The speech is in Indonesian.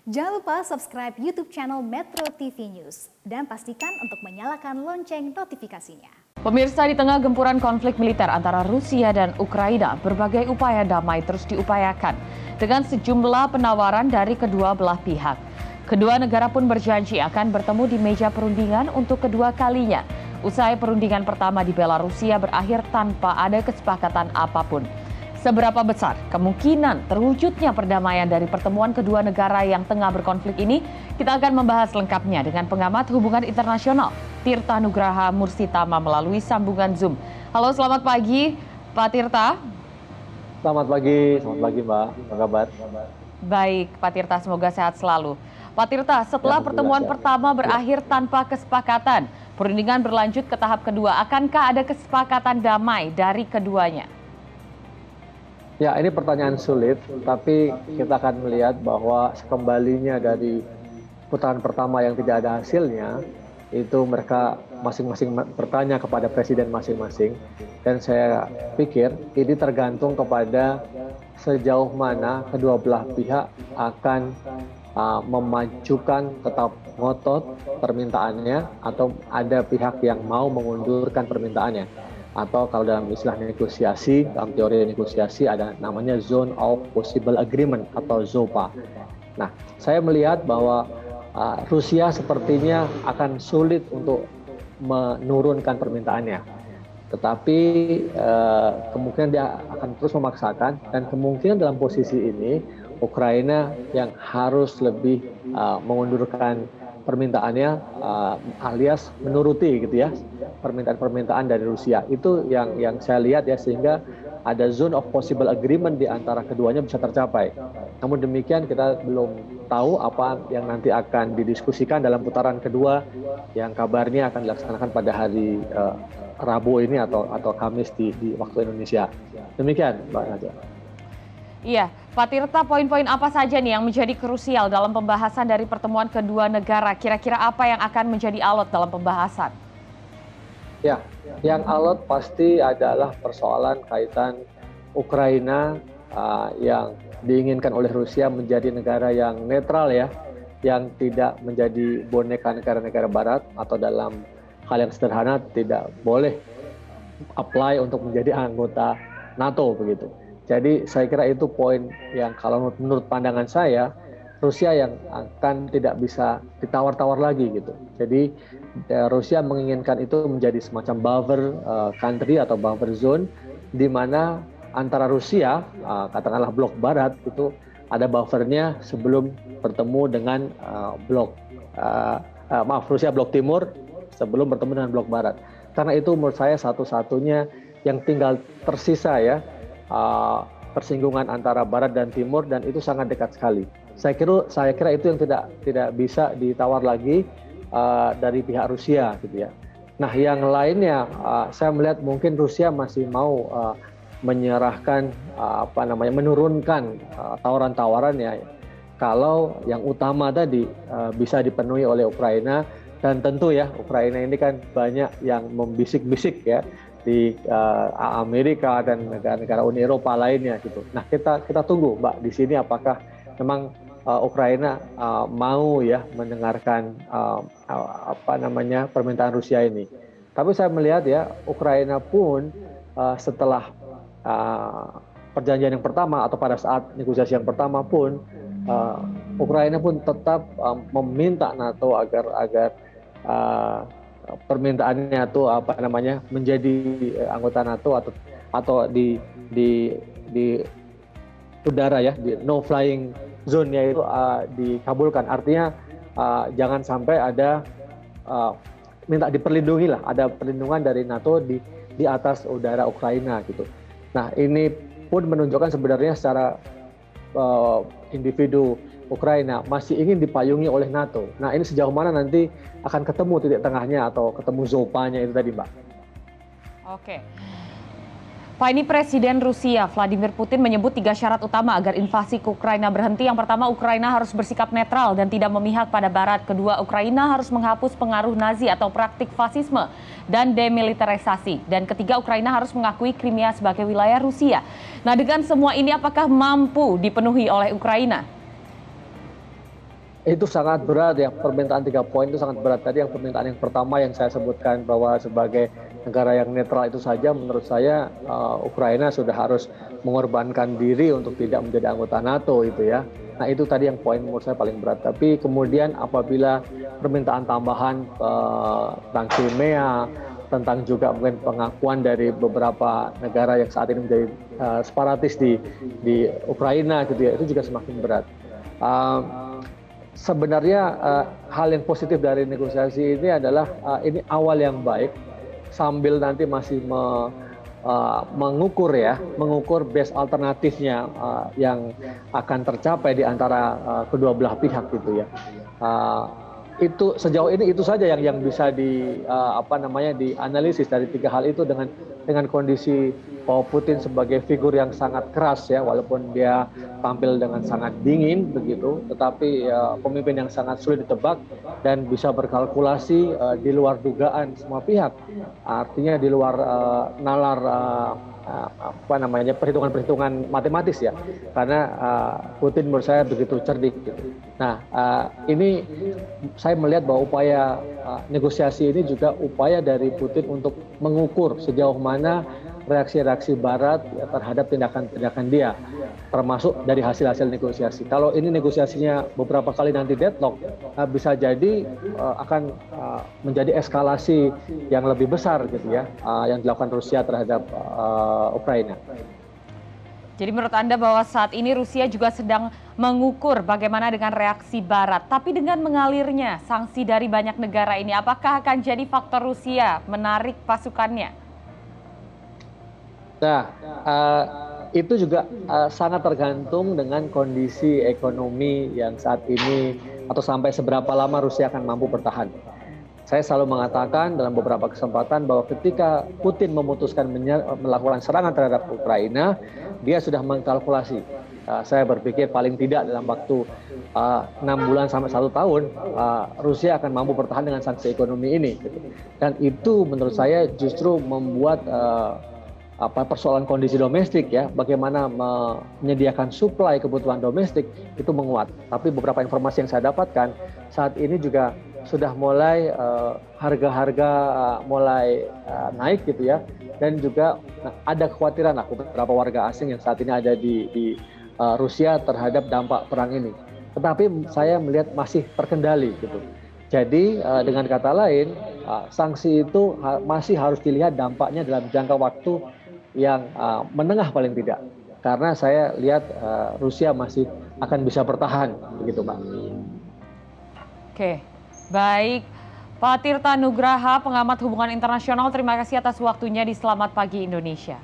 Jangan lupa subscribe YouTube channel Metro TV News dan pastikan untuk menyalakan lonceng notifikasinya. Pemirsa, di tengah gempuran konflik militer antara Rusia dan Ukraina, berbagai upaya damai terus diupayakan dengan sejumlah penawaran dari kedua belah pihak. Kedua negara pun berjanji akan bertemu di meja perundingan untuk kedua kalinya. Usai perundingan pertama di Belarusia berakhir tanpa ada kesepakatan apapun. Seberapa besar kemungkinan terwujudnya perdamaian dari pertemuan kedua negara yang tengah berkonflik ini? Kita akan membahas lengkapnya dengan pengamat hubungan internasional Tirta Nugraha Mursitama melalui sambungan Zoom. Halo, selamat pagi Pak Tirta. Selamat pagi Mbak. Apa kabar? Baik Pak Tirta, semoga sehat selalu. Pak Tirta, setelah pertemuan pertama berakhir tanpa kesepakatan, perundingan berlanjut ke tahap kedua. Akankah ada kesepakatan damai dari keduanya? Ya, ini pertanyaan sulit, tapi kita akan melihat bahwa kembalinya dari putaran pertama yang tidak ada hasilnya, itu mereka masing-masing bertanya kepada presiden masing-masing. Dan saya pikir ini tergantung kepada sejauh mana kedua belah pihak akan memajukan tetap ngotot permintaannya atau ada pihak yang mau mengundurkan permintaannya. Atau kalau dalam istilah negosiasi, dalam teori negosiasi ada namanya Zone of Possible Agreement atau ZOPA. Nah, saya melihat bahwa Rusia sepertinya akan sulit untuk menurunkan permintaannya. Tetapi kemungkinan dia akan terus memaksakan, dan kemungkinan dalam posisi ini Ukraina yang harus lebih mengundurkan permintaannya alias menuruti gitu ya permintaan-permintaan dari Rusia. Itu yang saya lihat ya, sehingga ada zone of possible agreement di antara keduanya bisa tercapai. Namun demikian kita belum tahu apa yang nanti akan didiskusikan dalam putaran kedua yang kabarnya akan dilaksanakan pada hari Rabu ini atau Kamis di waktu Indonesia. Demikian Mbak Nadia. Iya, Pak Tirta, poin-poin apa saja nih yang menjadi krusial dalam pembahasan dari pertemuan kedua negara? Kira-kira apa yang akan menjadi alot dalam pembahasan? Ya, yang alot pasti adalah persoalan kaitan Ukraina yang diinginkan oleh Rusia menjadi negara yang netral ya, yang tidak menjadi boneka negara-negara Barat, atau dalam hal yang sederhana tidak boleh apply untuk menjadi anggota NATO begitu. Jadi saya kira itu poin yang kalau menurut pandangan saya, Rusia yang akan tidak bisa ditawar-tawar lagi gitu. Jadi Rusia menginginkan itu menjadi semacam buffer country atau buffer zone, di mana antara Rusia, katakanlah blok Barat itu ada buffernya sebelum bertemu dengan Rusia blok Timur sebelum bertemu dengan blok Barat. Karena itu menurut saya satu-satunya yang tinggal tersisa ya, persinggungan antara Barat dan Timur, dan itu sangat dekat sekali. Saya kira itu yang tidak bisa ditawar lagi dari pihak Rusia gitu ya. Nah, yang lainnya saya melihat mungkin Rusia masih mau menyerahkan menurunkan tawaran-tawarannya kalau yang utama tadi bisa dipenuhi oleh Ukraina. Dan tentu ya, Ukraina ini kan banyak yang membisik-bisik ya di Amerika dan negara-negara Uni Eropa lainnya gitu. Nah, kita tunggu Mbak di sini apakah memang Ukraina mau ya mendengarkan permintaan Rusia ini. Tapi saya melihat ya, Ukraina pun setelah perjanjian yang pertama atau pada saat negosiasi yang pertama pun Ukraina pun tetap meminta NATO agar permintaannya itu menjadi anggota NATO atau di udara ya, di no flying zone-nya itu dikabulkan. Artinya jangan sampai ada minta diperlindungi lah, ada perlindungan dari NATO di atas udara Ukraina gitu. Nah, ini pun menunjukkan sebenarnya secara individu Ukraina masih ingin dipayungi oleh NATO. Nah, ini sejauh mana nanti akan ketemu titik tengahnya atau ketemu zopanya itu tadi, Mbak. Oke. Pak, ini Presiden Rusia Vladimir Putin menyebut 3 syarat utama agar invasi ke Ukraina berhenti. Yang pertama, Ukraina harus bersikap netral dan tidak memihak pada Barat. Kedua, Ukraina harus menghapus pengaruh Nazi atau praktik fasisme dan demilitarisasi. Dan ketiga, Ukraina harus mengakui Crimea sebagai wilayah Rusia. Nah, dengan semua ini apakah mampu dipenuhi oleh Ukraina? Itu sangat berat ya, permintaan 3 poin itu sangat berat. Tadi yang permintaan yang pertama yang saya sebutkan bahwa sebagai negara yang netral itu saja menurut saya Ukraina sudah harus mengorbankan diri untuk tidak menjadi anggota NATO itu ya. Nah itu tadi yang poin menurut saya paling berat. Tapi kemudian apabila permintaan tambahan tentang Crimea, tentang juga mungkin pengakuan dari beberapa negara yang saat ini menjadi separatis di Ukraina gitu ya, itu juga semakin berat. Sebenarnya hal yang positif dari negosiasi ini adalah ini awal yang baik sambil nanti masih mengukur best alternatifnya yang akan tercapai di antara kedua belah pihak gitu ya. Itu sejauh ini itu saja yang bisa dianalisis dari 3 hal itu dengan kondisi Putin sebagai figur yang sangat keras ya, walaupun dia tampil dengan sangat dingin begitu, tetapi pemimpin yang sangat sulit ditebak dan bisa berkalkulasi di luar dugaan semua pihak, artinya di luar nalar perhitungan-perhitungan matematis ya, karena Putin menurut saya begitu cerdik gitu. Nah ini saya melihat bahwa upaya negosiasi ini juga upaya dari Putin untuk mengukur sejauh mana reaksi-reaksi Barat ya, terhadap tindakan-tindakan dia, termasuk dari hasil-hasil negosiasi. Kalau ini negosiasinya beberapa kali nanti deadlock, bisa jadi akan menjadi eskalasi yang lebih besar gitu ya, yang dilakukan Rusia terhadap Ukraina. Jadi menurut Anda bahwa saat ini Rusia juga sedang mengukur bagaimana dengan reaksi Barat, tapi dengan mengalirnya sanksi dari banyak negara ini, apakah akan jadi faktor Rusia menarik pasukannya? Nah, itu juga sangat tergantung dengan kondisi ekonomi yang saat ini atau sampai seberapa lama Rusia akan mampu bertahan. Saya selalu mengatakan dalam beberapa kesempatan bahwa ketika Putin memutuskan melakukan serangan terhadap Ukraina, dia sudah mengkalkulasi. Saya berpikir paling tidak dalam waktu 6 bulan sampai 1 tahun, Rusia akan mampu bertahan dengan sanksi ekonomi ini. Dan itu menurut saya justru membuat persoalan kondisi domestik ya, bagaimana menyediakan suplai kebutuhan domestik itu menguat. Tapi beberapa informasi yang saya dapatkan saat ini juga sudah mulai harga-harga mulai naik gitu ya, dan juga ada kekhawatiran beberapa warga asing yang saat ini ada di Rusia terhadap dampak perang ini. Tetapi saya melihat masih terkendali gitu. Jadi dengan kata lain, sanksi itu masih harus dilihat dampaknya dalam jangka waktu yang menengah paling tidak, karena saya lihat Rusia masih akan bisa bertahan begitu Mbak. Oke, baik Pak Tirta Nugraha, pengamat hubungan internasional, terima kasih atas waktunya di Selamat Pagi Indonesia.